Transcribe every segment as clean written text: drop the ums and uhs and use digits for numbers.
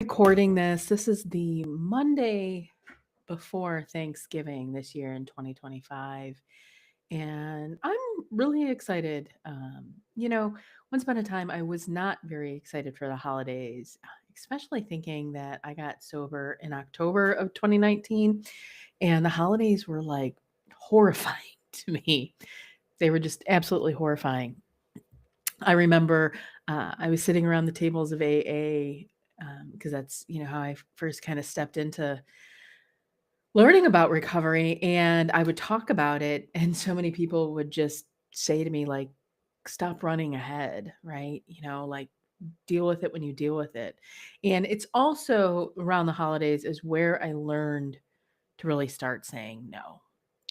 Recording this. This is the Monday before Thanksgiving this year in 2025. And I'm really excited. Once upon a time, I was not very excited for the holidays, especially thinking that I got sober in October of 2019. And the holidays were like horrifying to me. They were just absolutely horrifying. I remember I was sitting around the tables of AA because that's how I first kind of stepped into learning about recovery, and I would talk about it, and so many people would just say to me like, "Stop running ahead," right? Like deal with it when you deal with it. And it's also around the holidays is where I learned to really start saying no.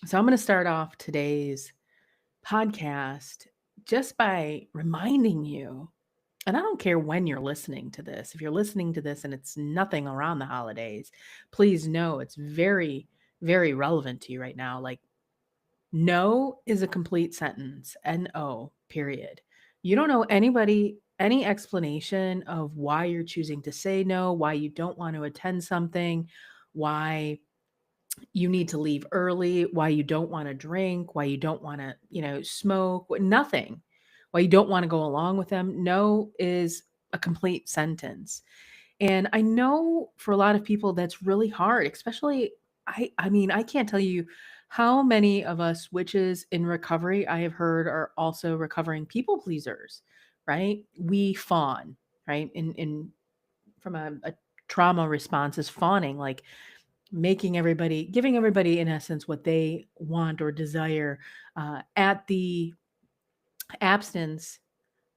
So I'm going to start off today's podcast just by reminding you, and I don't care when you're listening to this. If you're listening to this and it's nothing around the holidays, please know it's very, very relevant to you right now. Like, no is a complete sentence. No, period. You don't know anybody, any explanation of why you're choosing to say no, why you don't want to attend something, why you need to leave early, why you don't want to drink, why you don't want to, smoke, nothing, why you don't want to go along with them. No is a complete sentence. And I know for a lot of people that's really hard, especially I mean, I can't tell you how many of us witches in recovery I have heard are also recovering people pleasers, right? We fawn, right? In from a trauma response is fawning, like giving everybody in essence what they want or desire at the absence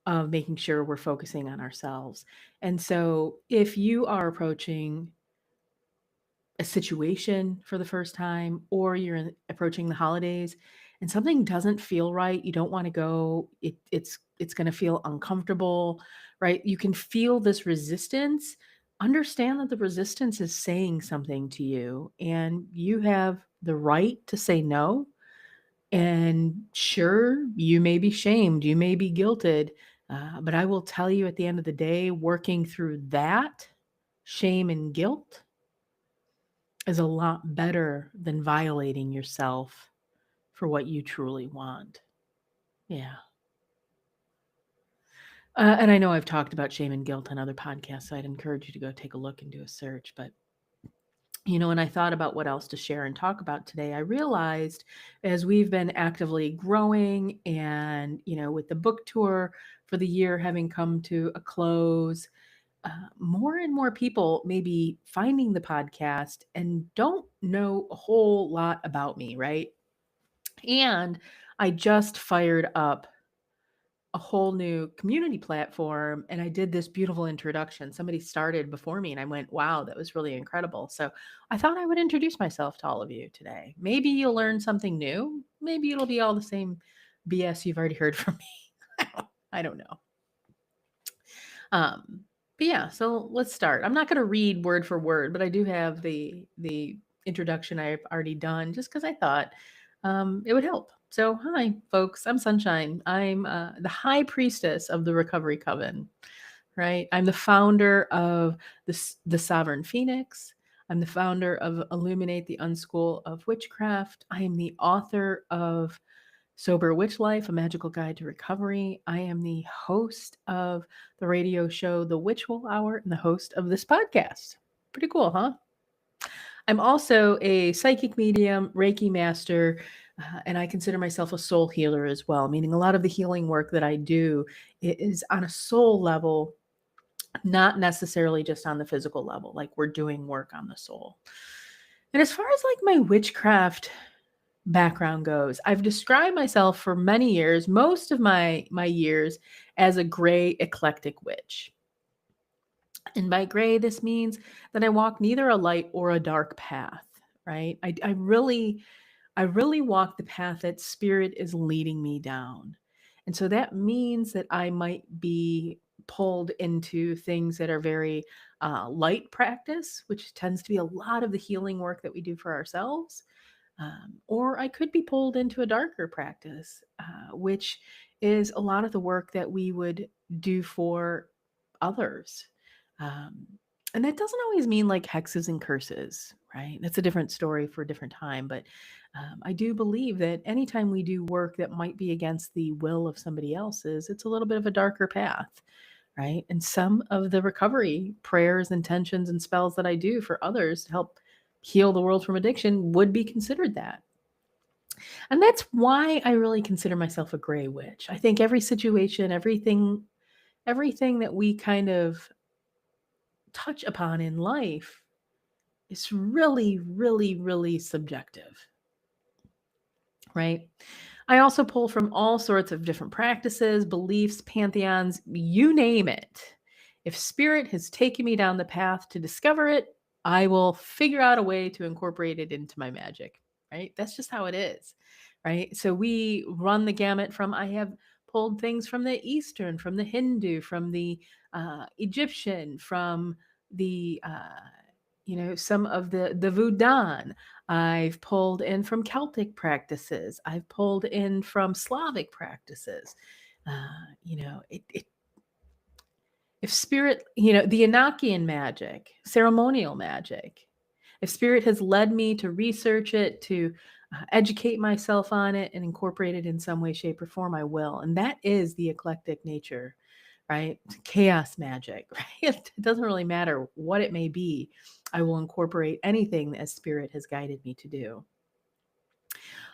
of making sure we're focusing on ourselves. And so if you are approaching a situation for the first time, or approaching the holidays and something doesn't feel right, you don't want to go, it's going to feel uncomfortable, right? You can feel this resistance. Understand that the resistance is saying something to you, and you have the right to say no. And sure, you may be shamed, you may be guilted, but I will tell you, at the end of the day, working through that shame and guilt is a lot better than violating yourself for what you truly want. Yeah. And I know I've talked about shame and guilt on other podcasts, so I'd encourage you to go take a look and do a search. But, when I thought about what else to share and talk about today, I realized as we've been actively growing and, with the book tour for the year having come to a close, more and more people may be finding the podcast and don't know a whole lot about me, right? And I just fired up a whole new community platform, and I did this beautiful introduction. Somebody started before me and I went, wow, that was really incredible. So I thought I would introduce myself to all of you today. Maybe you'll learn something new. Maybe it'll be all the same BS you've already heard from me. I don't know. Um, but yeah, so let's start. I'm not going to read word for word, but I do have the introduction I've already done just because I thought it would help. So, hi, folks. I'm Sunshine. I'm the high priestess of the Recovery Coven, right? I'm the founder of the Sovereign Phoenix. I'm the founder of Illuminate the Unschool of Witchcraft. I am the author of Sober Witch Life, A Magical Guide to Recovery. I am the host of the radio show The Witchful Hour and the host of this podcast. Pretty cool, huh? I'm also a psychic medium, Reiki master, and I consider myself a soul healer as well, meaning a lot of the healing work that I do is on a soul level, not necessarily just on the physical level, like we're doing work on the soul. And as far as like my witchcraft background goes, I've described myself for many years, most of my years, as a gray eclectic witch. And by gray, this means that I walk neither a light or a dark path, right? I really walk the path that spirit is leading me down. And so that means that I might be pulled into things that are very light practice, which tends to be a lot of the healing work that we do for ourselves. Or I could be pulled into a darker practice, which is a lot of the work that we would do for others. Um, And that doesn't always mean like hexes and curses, right? That's a different story for a different time. But I do believe that anytime we do work that might be against the will of somebody else's, it's a little bit of a darker path, right? And some of the recovery prayers, intentions, and spells that I do for others to help heal the world from addiction would be considered that. And that's why I really consider myself a gray witch. I think every situation, everything that we kind of touch upon in life is really, really, really subjective, right? I also pull from all sorts of different practices, beliefs, pantheons, you name it. If spirit has taken me down the path to discover it, I will figure out a way to incorporate it into my magic, right? That's just how it is, right? So we run the gamut from, I have pulled things from the Eastern, from the Hindu, from the Egyptian, from the some of the Voodoo. I've pulled in from Celtic practices. I've pulled in from Slavic practices. If spirit, the Enochian magic, ceremonial magic, if spirit has led me to research it, to educate myself on it, and incorporate it in some way, shape, or form, I will. And that is the eclectic nature, right? Chaos magic, right? It doesn't really matter what it may be. I will incorporate anything as spirit has guided me to do.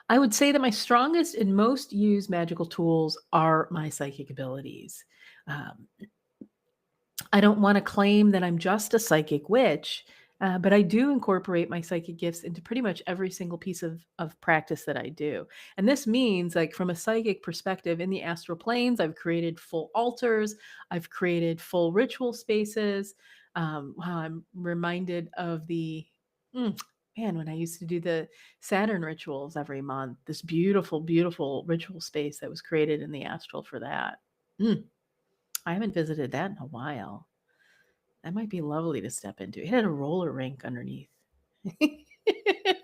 I would say that my strongest and most used magical tools are my psychic abilities. Um, I don't want to claim that I'm just a psychic witch, but I do incorporate my psychic gifts into pretty much every single piece of practice that I do. And this means, like, from a psychic perspective, in the astral planes, I've created full altars, I've created full ritual spaces. Wow, I'm reminded of mm, when I used to do the Saturn rituals every month, this beautiful, beautiful ritual space that was created in the astral for that. Mm, I haven't visited that in a while. That might be lovely to step into. It had a roller rink underneath.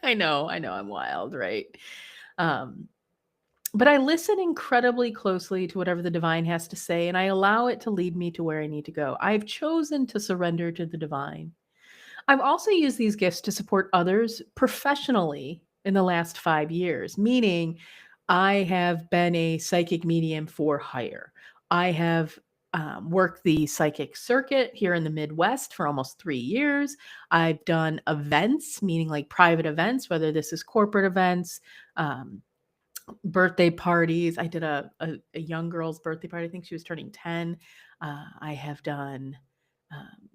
I know, I'm wild, right? Um, but I listen incredibly closely to whatever the divine has to say, and I allow it to lead me to where I need to go. I've chosen to surrender to the divine. I've also used these gifts to support others professionally in the last 5 years, meaning I have been a psychic medium for hire. I have worked the psychic circuit here in the Midwest for almost 3 years. I've done events, meaning like private events, whether this is corporate events, um, birthday parties. I did a young girl's birthday party. I think she was turning 10. I have done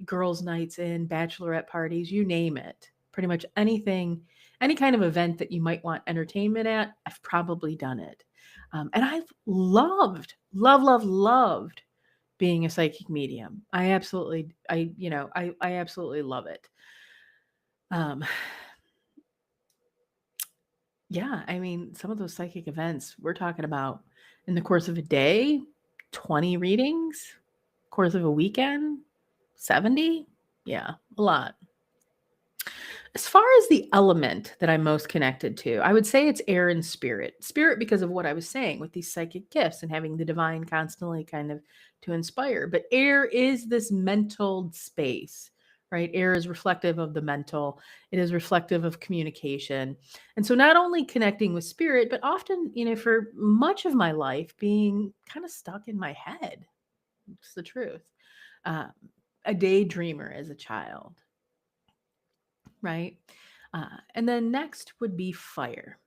girls' nights in, bachelorette parties, you name it. Pretty much anything, any kind of event that you might want entertainment at, I've probably done it. And I've loved being a psychic medium. I absolutely love it. Um, Yeah, I mean, some of those psychic events we're talking about in the course of a day, 20 readings, course of a weekend, 70? Yeah, a lot. As far as the element that I'm most connected to, I would say it's air and spirit. Spirit, because of what I was saying with these psychic gifts and having the divine constantly kind of to inspire. But air is this mental space, right? Air is reflective of the mental, it is reflective of communication. And so, not only connecting with spirit, but often, for much of my life, being kind of stuck in my head. It's the truth. Um, a daydreamer as a child, right? And then next would be fire,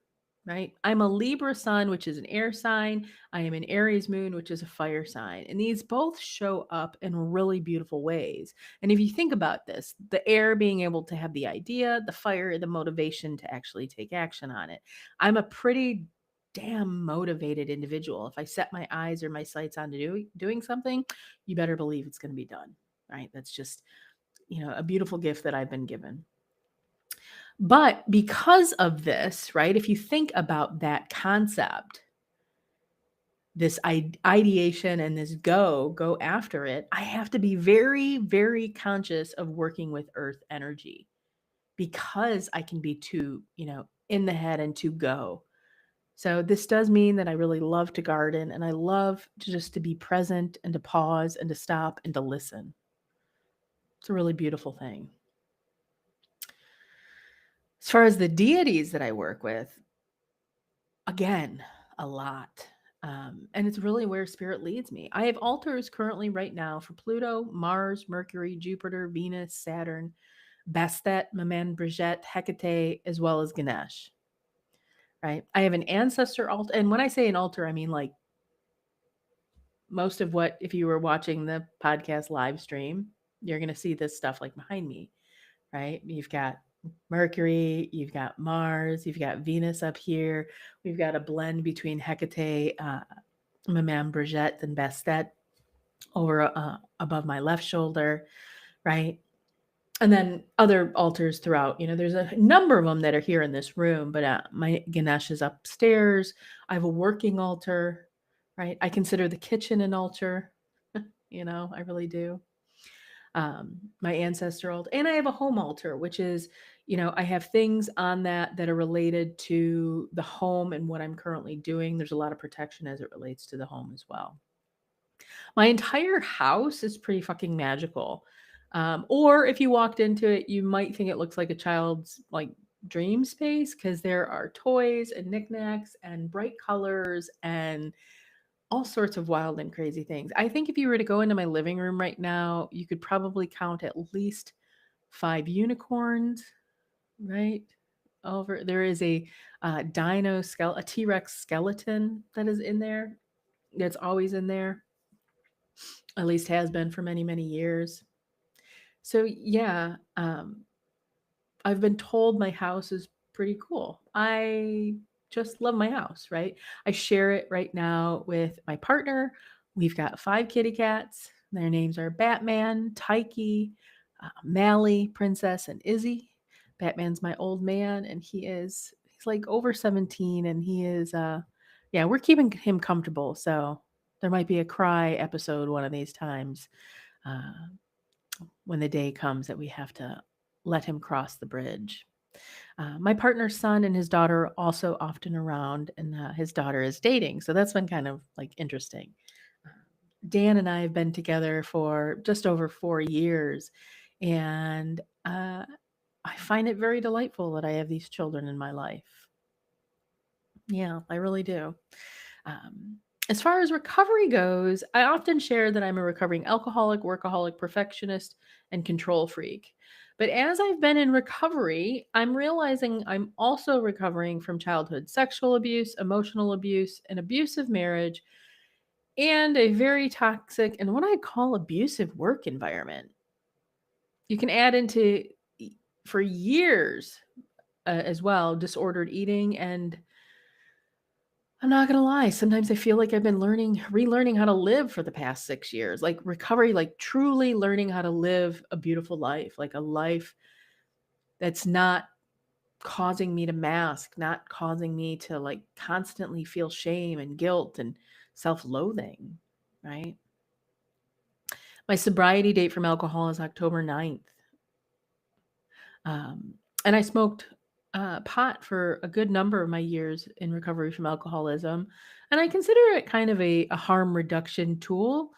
right? I'm a Libra sun, which is an air sign. I am an Aries moon, which is a fire sign. And these both show up in really beautiful ways. And if you think about this, the air being able to have the idea, the fire, the motivation to actually take action on it. I'm a pretty damn motivated individual. If I set my eyes or my sights on doing something, you better believe it's going to be done, right? That's just, a beautiful gift that I've been given. But because of this, right, if you think about that concept, this ideation and this go after it, I have to be very, very conscious of working with earth energy because I can be too, in the head and to go. So this does mean that I really love to garden and I love to just to be present and to pause and to stop and to listen. It's a really beautiful thing. As far as the deities that I work with, again, a lot. And it's really where spirit leads me. I have altars currently right now for Pluto, Mars, Mercury, Jupiter, Venus, Saturn, Bastet, Maman, Brigitte, Hecate, as well as Ganesh. Right? I have an ancestor altar. And when I say an altar, I mean like most of what, if you were watching the podcast live stream, you're going to see this stuff like behind me, right? You've got Mercury, you've got Mars, you've got Venus up here. We've got a blend between Hecate, Maman Brigitte, and Bastet over above my left shoulder, right? And then other altars throughout. There's a number of them that are here in this room, but my Ganesh is upstairs. I have a working altar, right? I consider the kitchen an altar. I really do. My ancestor altar, and I have a home altar, which is, I have things on that are related to the home and what I'm currently doing. There's a lot of protection as it relates to the home as well. My entire house is pretty fucking magical. Or if you walked into it, you might think it looks like a child's like dream space because there are toys and knickknacks and bright colors and all sorts of wild and crazy things. I think if you were to go into my living room right now, you could probably count at least 5 unicorns, right? Over there is a a T-Rex skeleton that is in there. That's always in there. At least has been for many, many years. So yeah, I've been told my house is pretty cool. I just love my house, right? I share it right now with my partner. We've got 5 kitty cats. Their names are Batman, Tyke, Mally, Princess, and Izzy. Batman's my old man, and he's like over 17, and he is yeah, we're keeping him comfortable. So there might be a cry episode one of these times. Uh, when the day comes that we have to let him cross the bridge. My partner's son and his daughter are also often around, and his daughter is dating. So that's been kind of like interesting. Dan and I have been together for just over 4 years, and I find it very delightful that I have these children in my life. Yeah, I really do. Um, as far as recovery goes, I often share that I'm a recovering alcoholic, workaholic, perfectionist, and control freak. But as I've been in recovery, I'm realizing I'm also recovering from childhood sexual abuse, emotional abuse, an abusive marriage, and a very toxic and what I call abusive work environment. You can add into for years as well disordered eating, and I'm not gonna lie, sometimes I feel like I've been relearning how to live for the past 6 years, like recovery, like truly learning how to live a beautiful life, like a life that's not causing me to mask, not causing me to like constantly feel shame and guilt and self-loathing, right? My sobriety date from alcohol is October 9th. Um, and I smoked pot for a good number of my years in recovery from alcoholism. And I consider it kind of a harm reduction tool,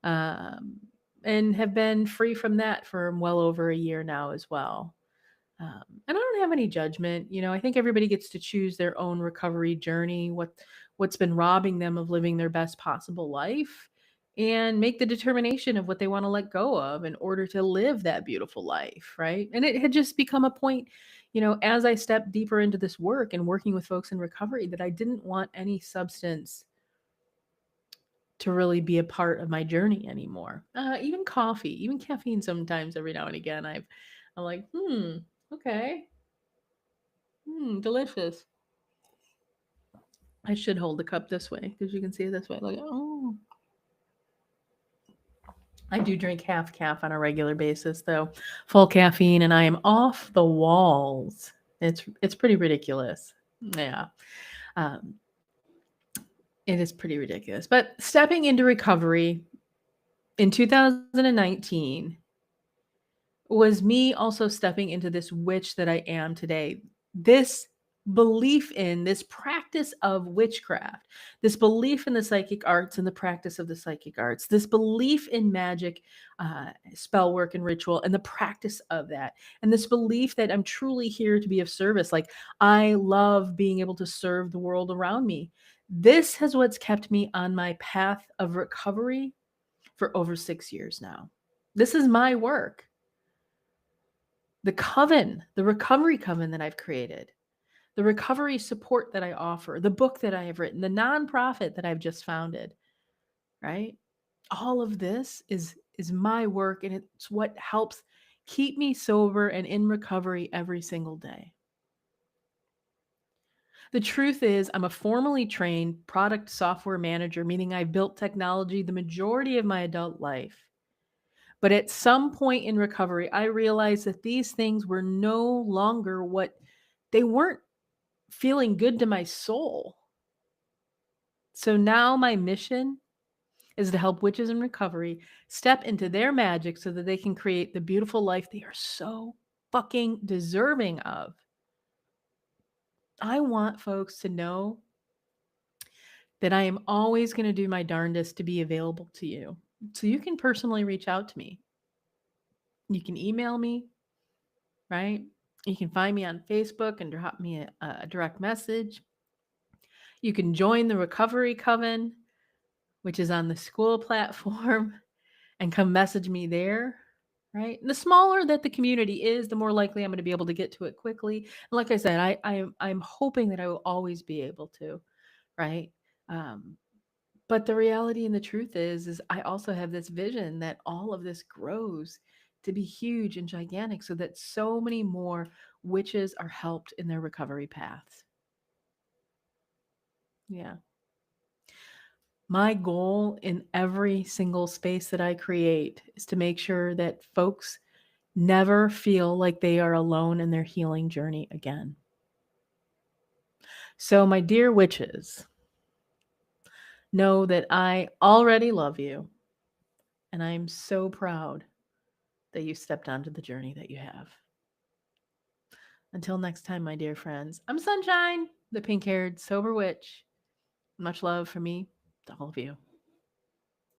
um, and have been free from that for well over a year now as well. And I don't have any judgment. I think everybody gets to choose their own recovery journey, what's been robbing them of living their best possible life, and make the determination of what they want to let go of in order to live that beautiful life, right? And it had just become a point, as I stepped deeper into this work and working with folks in recovery, that I didn't want any substance to really be a part of my journey anymore. Even coffee, even caffeine sometimes every now and again. I'm like, okay. Delicious. I should hold the cup this way because you can see it this way. Like, oh. I do drink half calf on a regular basis, though, full caffeine, and I am off the walls. It's pretty ridiculous. Yeah, um, it is pretty ridiculous. But stepping into recovery in 2019 was me also stepping into this witch that I am today. This belief in this practice of witchcraft, this belief in the psychic arts and the practice of the psychic arts, this belief in magic, spell work and ritual, and the practice of that, and this belief that I'm truly here to be of service. Like, I love being able to serve the world around me. This is what's kept me on my path of recovery for over 6 years now. This is my work. The coven, the recovery coven that I've created, the recovery support that I offer, the book that I have written, the nonprofit that I've just founded, right? All of this is my work, and it's what helps keep me sober and in recovery every single day. The truth is, I'm a formally trained product software manager, meaning I've built technology the majority of my adult life. But at some point in recovery, I realized that these things were no longer what they weren't feeling good to my soul. So now my mission is to help witches in recovery step into their magic so that they can create the beautiful life they are so fucking deserving of. I want folks to know that I am always going to do my darndest to be available to you. So you can personally reach out to me. You can email me, right? You can find me on Facebook and drop me a direct message. You can join the Recovery Coven, which is on the school platform, and come message me there, right? And the smaller that the community is, the more likely I'm going to be able to get to it quickly. And like I said, I'm hoping that I will always be able to, right? Um, but the reality and the truth is I also have this vision that all of this grows to be huge and gigantic, so that so many more witches are helped in their recovery paths. Yeah. My goal in every single space that I create is to make sure that folks never feel like they are alone in their healing journey again. So, my dear witches, know that I already love you, and I am so proud that you stepped onto the journey that you have. Until next time, my dear friends, I'm Sunshine, the pink haired sober witch. Much love from me to all of you.